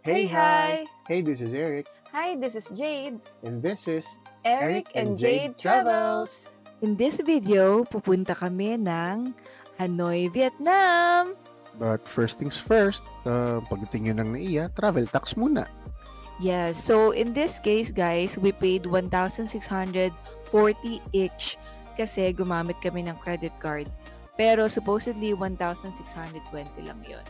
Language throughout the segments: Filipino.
Hey, hi! Hey, this is Eric. Hi, this is Jade. And this is Eric and Jade Travels. In this video, pupunta kami ng Hanoi, Vietnam. But first things first, pagdating nyo ng NAIA, travel tax muna. Yes, so in this case guys, we paid 1,640 each kasi gumamit kami ng credit card. Pero supposedly 1,620 lang yun.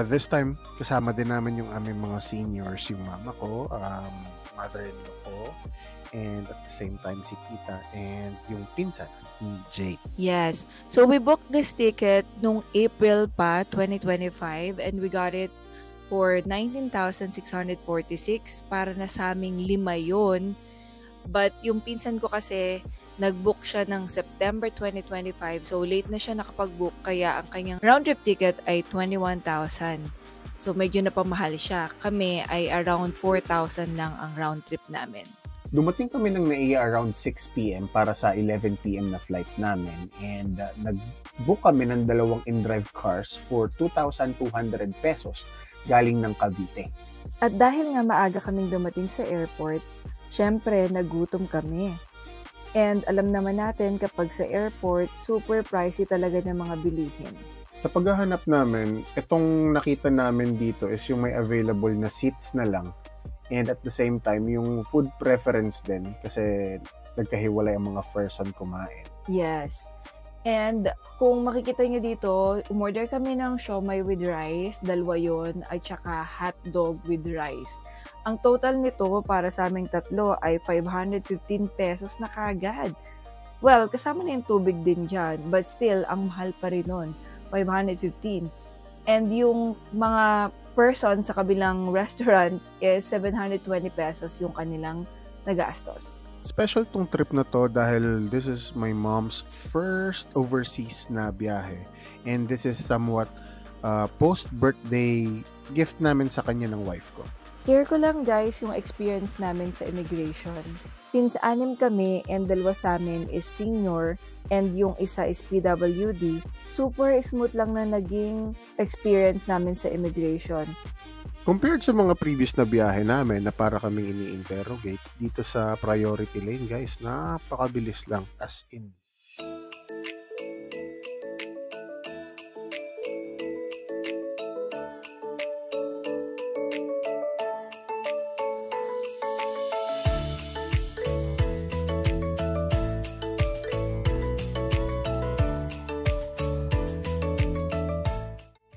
This time, kasama din namin yung aming mga seniors, yung mama ko, mother-in-law ko, and at the same time si tita and yung pinsan ni Jade. Yes, so we booked this ticket nung April pa, 2025, and we got it for 19,646 para na sa aming 5 yun. But yung pinsan ko kasi, nag-book siya ng September 2025, so late na siya nakapag-book, kaya ang kanyang round-trip ticket ay 21,000. So medyo napamahal siya. Kami ay around 4,000 lang ang round-trip namin. Dumating kami ng NAIA around 6 p.m. para sa 11 p.m. na flight namin, and nag-book kami ng 2 in-drive cars for 2,200 pesos galing ng Cavite. At dahil nga maaga kaming dumating sa airport, syempre nagutom kami. And alam naman natin kapag sa airport, super pricey talaga ng mga bilihin. Sa paghahanap namin, itong nakita namin dito is yung may available na seats na lang. And at the same time, yung food preference din kasi nagkahiwalay ang mga person kumain. Yes. And kung makikita nyo dito, umorder kami ng siomai with rice, 2 yun, at saka hotdog with rice. Ang total nito para sa aming tatlo ay 515 pesos na kaagad. Well, kasama na yung tubig din dyan, but still, ang mahal pa rin nun, 515. And yung mga person sa kabilang restaurant is 720 pesos yung kanilang nagastos. Special tong trip na to dahil this is my mom's first overseas na biyahe. And this is somewhat post-birthday gift namin sa kanya ng wife ko. Share ko lang guys yung experience namin sa immigration. Since 6 kami and 2 sa amin is senior and yung isa is PWD, super smooth lang na naging experience namin sa immigration. Compared sa mga previous na biyahe namin na para kaming ini-interrogate, dito sa priority lane guys, napakabilis lang as in.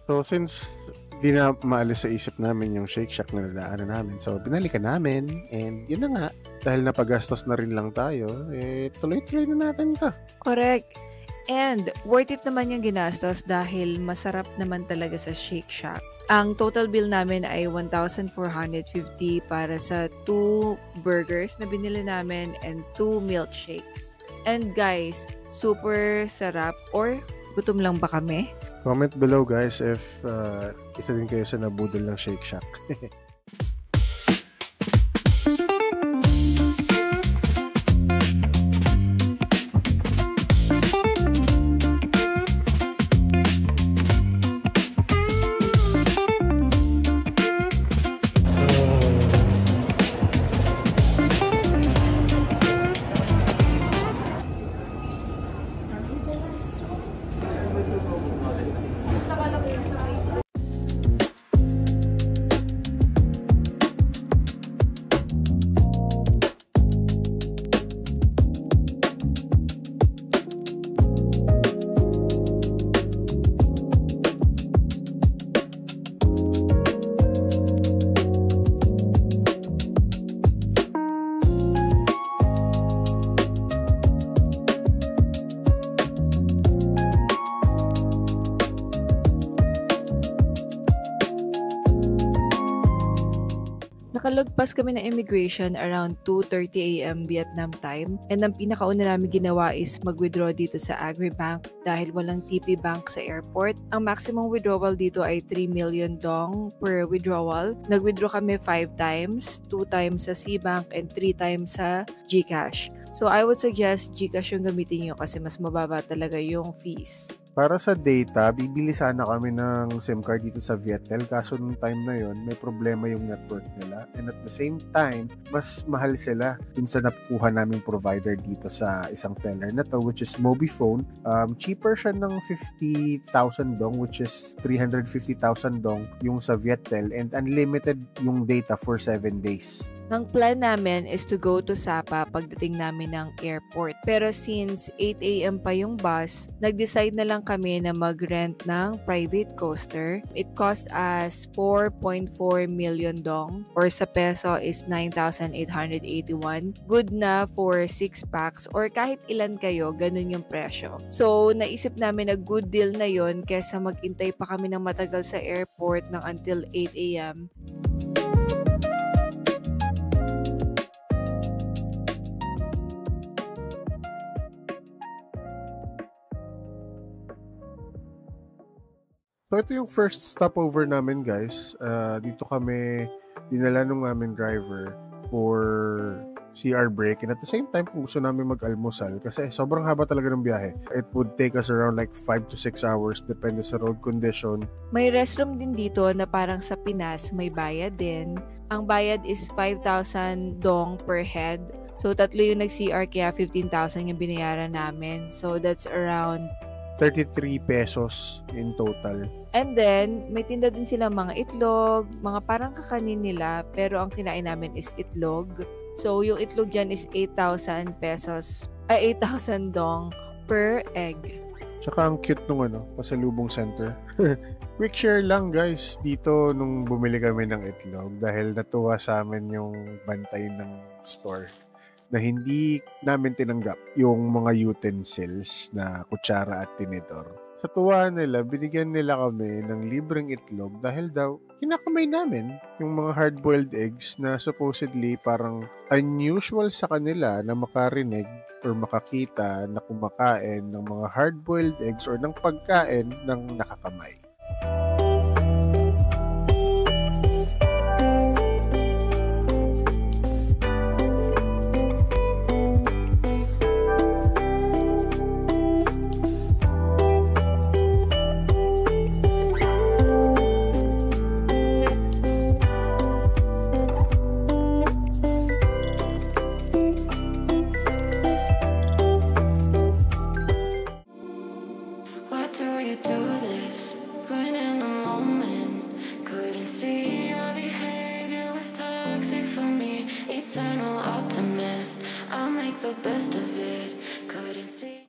So since di na maalis sa isip namin yung Shake Shack na nadaanan namin, so binalikan namin, and yun na nga, dahil napagastos na rin lang tayo, tuloy-tuloy na natin ito. Correct. And worth it naman yung ginastos dahil masarap naman talaga sa Shake Shack. Ang total bill namin ay 1,450 para sa 2 burgers na binili namin and 2 milkshakes. And guys, super sarap, or gutom lang ba kami? Comment below guys if isa din kayo sa nabudol ng Shake Shack. Nakalagpas kami ng immigration around 2:30 AM Vietnam time, and ang pinakauna namin ginawa is mag-withdraw dito sa Agribank dahil walang TP Bank sa airport. Ang maximum withdrawal dito ay 3 million dong per withdrawal. Nag-withdraw kami 5 times, 2 times sa Cbank and 3 times sa GCash. So I would suggest GCash yung gamitin nyo kasi mas mababa talaga yung fees. Para sa data, bibili sana kami ng SIM card dito sa Viettel, kaso nung time na yon may problema yung network nila. And at the same time, mas mahal sila dun sa nakuha naming provider dito sa isang teller na to, which is Mobifone. Cheaper siya ng 50,000 dong, which is 350,000 dong yung sa Viettel, and unlimited yung data for 7 days. Ang plan namin is to go to Sapa pagdating namin ng airport. Pero since 8 a.m. pa yung bus, nag-decide na lang kami na mag-rent ng private coaster. It cost us 4.4 million dong, or sa peso is 9,881. Good na for 6 packs or kahit ilan kayo, ganun yung presyo. So, naisip namin na good deal na yon kesa mag-intay pa kami ng matagal sa airport ng until 8 a.m. So ito yung first stopover namin, guys. Dito kami dinala nung aming driver for CR break, and at the same time kung gusto namin mag-almusal kasi sobrang haba talaga ng biyahe. It would take us around like 5 to 6 hours depende sa road condition. May restroom din dito na parang sa Pinas may bayad din. Ang bayad is 5,000 dong per head. So tatlo yung nag-CR kaya 15,000 yung binayaran namin. So that's around 33 pesos in total. And then, may tinda din sila mga itlog, mga parang kakanin nila, pero ang kinain namin is itlog. So, yung itlog dyan is 8,000 pesos, 8,000 dong per egg. Tsaka ang cute nung pasalubong center. Quick share lang, guys, dito nung bumili kami ng itlog dahil natuwa sa amin yung bantay ng store na hindi namin tinanggap yung mga utensils na kutsara at tinidor. Sa tuwa nila, binigyan nila kami ng libreng itlog dahil daw kinakamay namin yung mga hard-boiled eggs na supposedly parang unusual sa kanila na makarinig or makakita na kumakain ng mga hard-boiled eggs or ng pagkain ng nakakamay.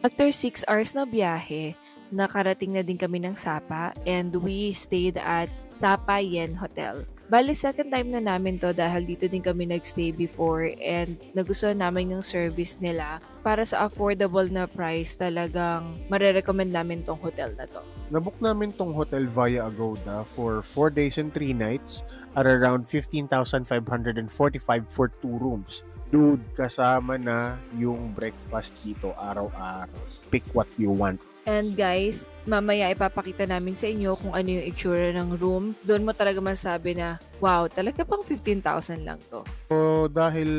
After 6 hours na biyahe, nakarating na din kami ng Sapa and we stayed at Sapa Yen Hotel. Bali, second time na namin to dahil dito din kami nagstay before and nagustuhan namin yung service nila. Para sa affordable na price, talagang marerecommend namin tong hotel na to. Nabook namin tong hotel via Agoda for 4 days and 3 nights at around 15,545 for 2 rooms. Dude, kasama na yung breakfast dito araw-araw. Pick what you want. And guys, mamaya ipapakita namin sa inyo kung ano yung itsura ng room. Doon mo talaga masasabi na, wow, talaga pang 15,000 lang to. So, dahil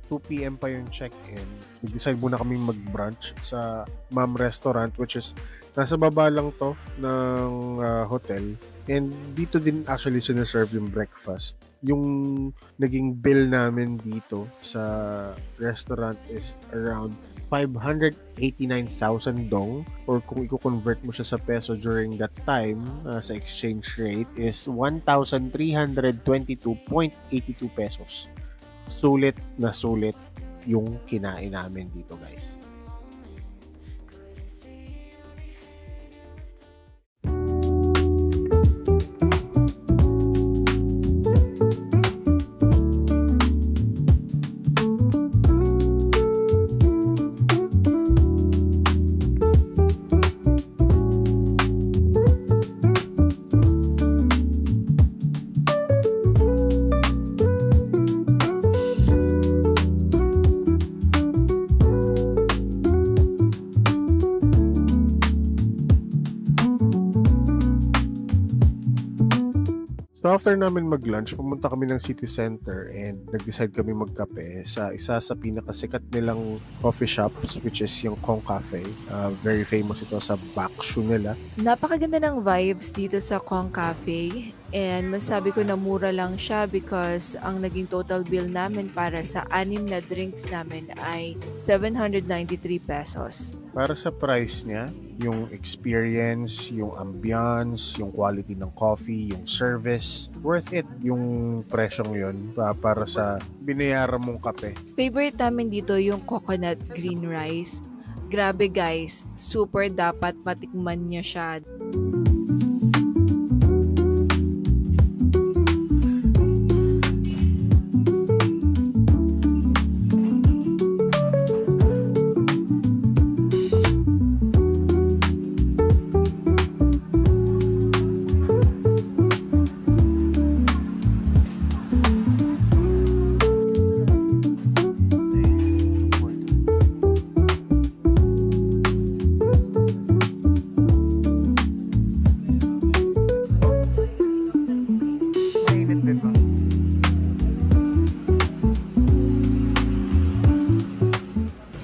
2 p.m. pa yung check-in, nag-decide muna kaming mag-brunch sa Ma'am Restaurant, which is nasa baba lang to ng hotel. And dito din actually sinaserve yung breakfast. Yung naging bill namin dito sa restaurant is around 589,000 dong, or kung i-convert mo siya sa peso during that time sa exchange rate is 1,322.82 pesos. Sulit na sulit yung kinain namin dito, guys. after namin mag-lunch, pumunta kami ng city center and nag-decide kami magkape sa isa sa pinakasikat nilang coffee shops, which is yung Kong Cafe. Very famous ito sa backshoe nila. Napakaganda ng vibes dito sa Kong Cafe. And masabi ko na mura lang siya because ang naging total bill namin para sa 6 na drinks namin ay 793 pesos. Para sa price niya, yung experience, yung ambiance, yung quality ng coffee, yung service, worth it yung presyong yun para sa binayaran mong kape. Favorite namin dito yung coconut green rice. Grabe guys, super dapat matikman niya siya.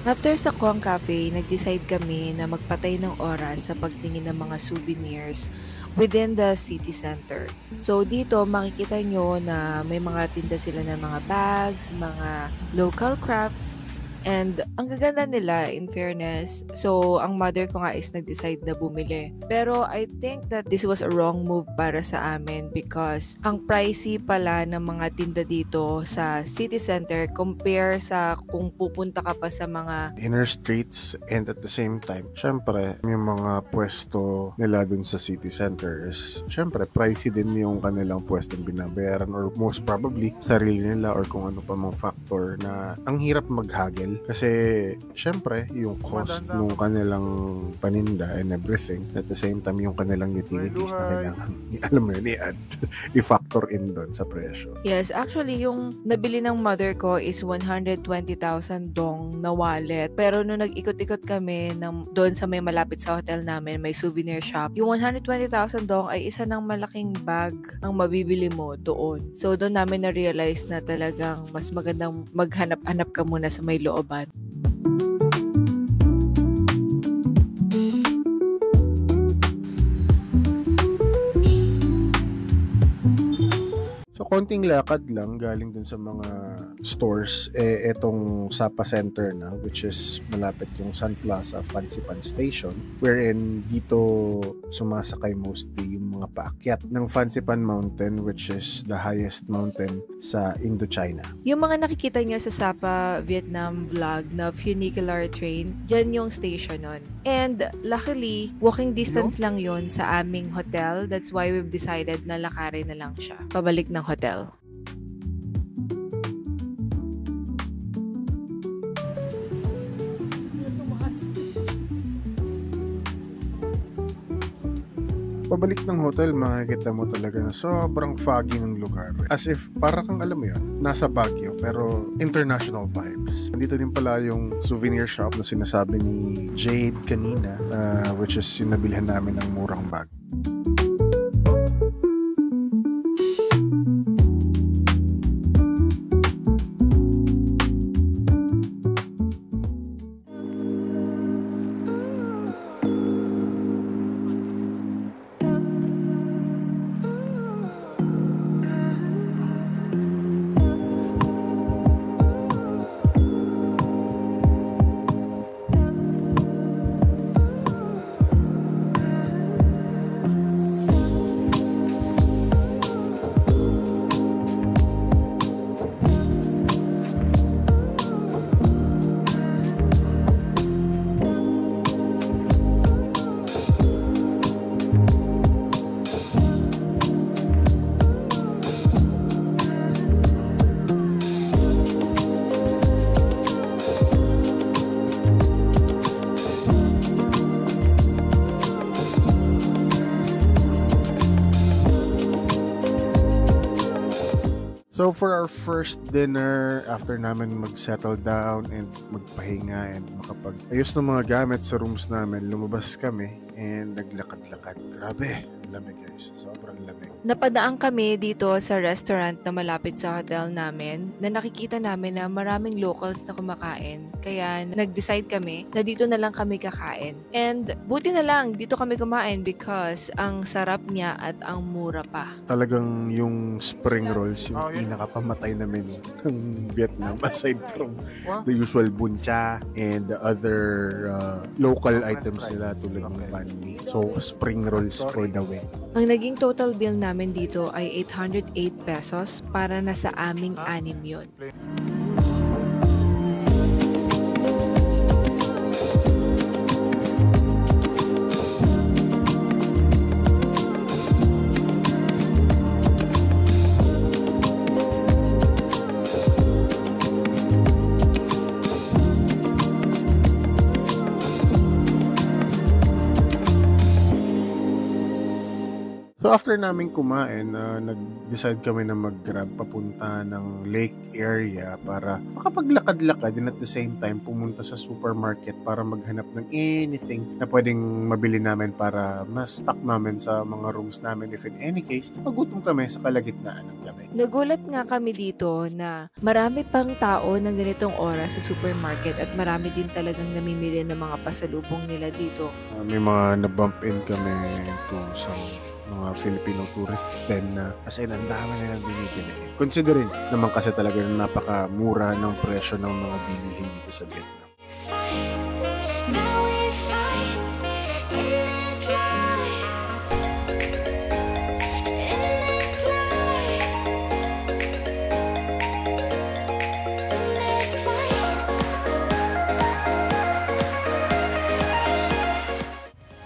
After sa Kong Cafe, nag-decide kami na magpatay ng oras sa pagtingin ng mga souvenirs within the city center. So dito makikita nyo na may mga tinda sila ng mga bags, mga local crafts, and ang gaganda nila in fairness. So ang mother ko nga is nag-decide na bumili. Pero I think that this was a wrong move para sa amin because ang pricey pala ng mga tinda dito sa city center compare sa kung pupunta ka pa sa mga inner streets, and at the same time, syempre, yung mga pwesto nila dun sa city center is, syempre, pricey din yung kanilang pwestong binabayaran or most probably, sarili nila or kung ano pa mga factor na ang hirap maghagel kasi, syempre, yung cost ng kanilang paninda and everything, at the same time, yung kanilang utilities na kailangan, alam mo yun, i-factor in dun sa presyo. Yes, actually, yung nabili ng mother ko is 120,000 dong na wallet. Pero nung nag-ikot-ikot kami doon sa may malapit sa hotel namin, may souvenir shop, yung 120,000 dong ay isa ng malaking bag ang mabibili mo doon. So, doon namin na-realize na talagang mas magandang maghanap-hanap ka muna sa may looban. So, konting lakad lang galing dun sa mga stores, etong Sapa Center na, which is malapit yung Sun Plaza Fancy Pan Station, wherein dito sumasakay mostly yung mga paakyat ng Fancy Pan Mountain, which is the highest mountain sa Indochina. Yung mga nakikita nyo sa Sapa Vietnam vlog na funicular train, dyan yung station nun. And luckily, walking distance lang yun sa aming hotel. That's why we've decided na lakarin na lang siya pabalik ng hotel. Pabalik ng hotel, makikita mo talaga na sobrang foggy ng lugar. As if, para kang alam mo yun, nasa Baguio, pero international vibes. Nandito din pala yung souvenir shop na sinasabi ni Jade kanina, which is yung nabilhan namin ng murang bag. So for our first dinner, after namin mag-settle down and magpahinga and makapag-ayos ng mga gamit sa rooms namin, lumabas kami and naglakad-lakad. Grabe, lamig guys. Sobrang lamig. Napadaan kami dito sa restaurant na malapit sa hotel namin na nakikita namin na maraming locals na kumakain. Kaya nag-decide kami na dito na lang kami kakain. And buti na lang dito kami kumain because ang sarap niya at ang mura pa. Talagang yung spring rolls yung pinakapamatay namin ng Vietnam aside from the usual buncha and the other local items nila tulad ng banh mi. So, spring rolls for the win. Ang naging total bill namin dito ay 808 pesos para na sa aming 6 yun. So after namin kumain, nag-decide kami na mag-grab papunta ng lake area para makapaglakad-lakad and at the same time pumunta sa supermarket para maghanap ng anything na pwedeng mabili namin para ma-stock namin sa mga rooms namin if in any case, magutom kami sa kalagitnaan ng gabi. Nagulat nga kami dito na marami pang tao ng ganitong oras sa supermarket at marami din talagang namimili ng mga pasalubong nila dito. May mga na-bump in kami to some mga Filipino tourists din na kasi ang dami nilang binibili. Considering naman kasi talaga na napakamura ng presyo ng mga bilihin dito sa Vietnam.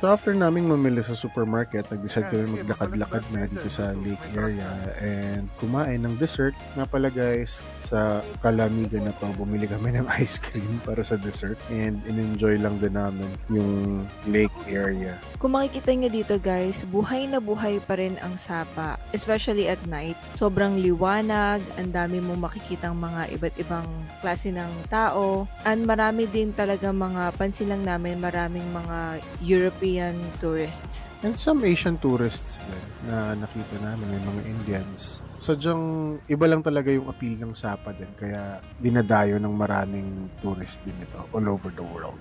So after naming mamili sa supermarket, nag-decide kami maglakad-lakad na dito sa lake area and kumain ng dessert. Nga pala guys, sa kalamigan na to, bumili kami ng ice cream para sa dessert and in-enjoy lang din namin yung lake area. Kung makikita nyo dito guys, buhay na buhay pa rin ang Sapa, especially at night. Sobrang liwanag, ang dami mong makikitang mga iba't ibang klase ng tao, and marami din talaga mga pansin lang namin, maraming mga European tourists. And some Asian tourists din na nakita namin, may mga Indians. Sadyang iba lang talaga yung appeal ng Sapa din, kaya dinadayo ng maraming tourist din ito all over the world.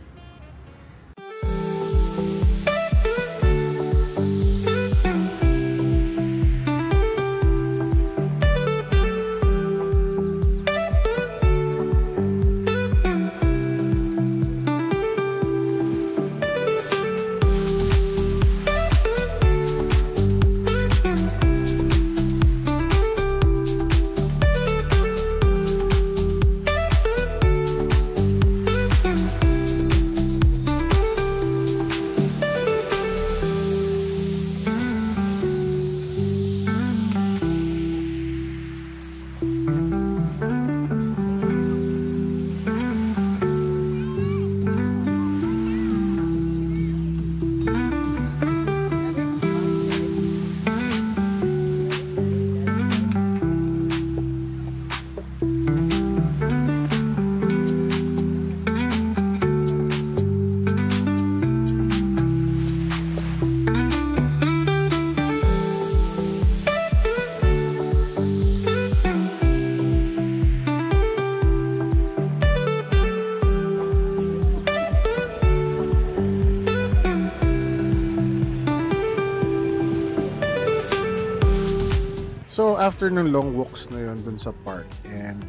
So, after ng long walks na yun dun sa park and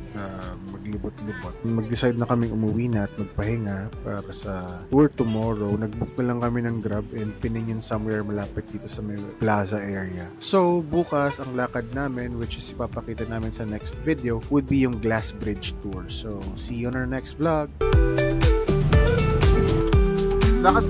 maglibot-libot, mag-decide na kaming umuwi na at magpahinga para sa tour tomorrow. Nag-book na lang kami ng Grab and piningin somewhere malapit dito sa may plaza area. So, bukas ang lakad namin, which is ipapakita namin sa next video, would be yung Glass Bridge Tour. So, see you on our next vlog! Lakad!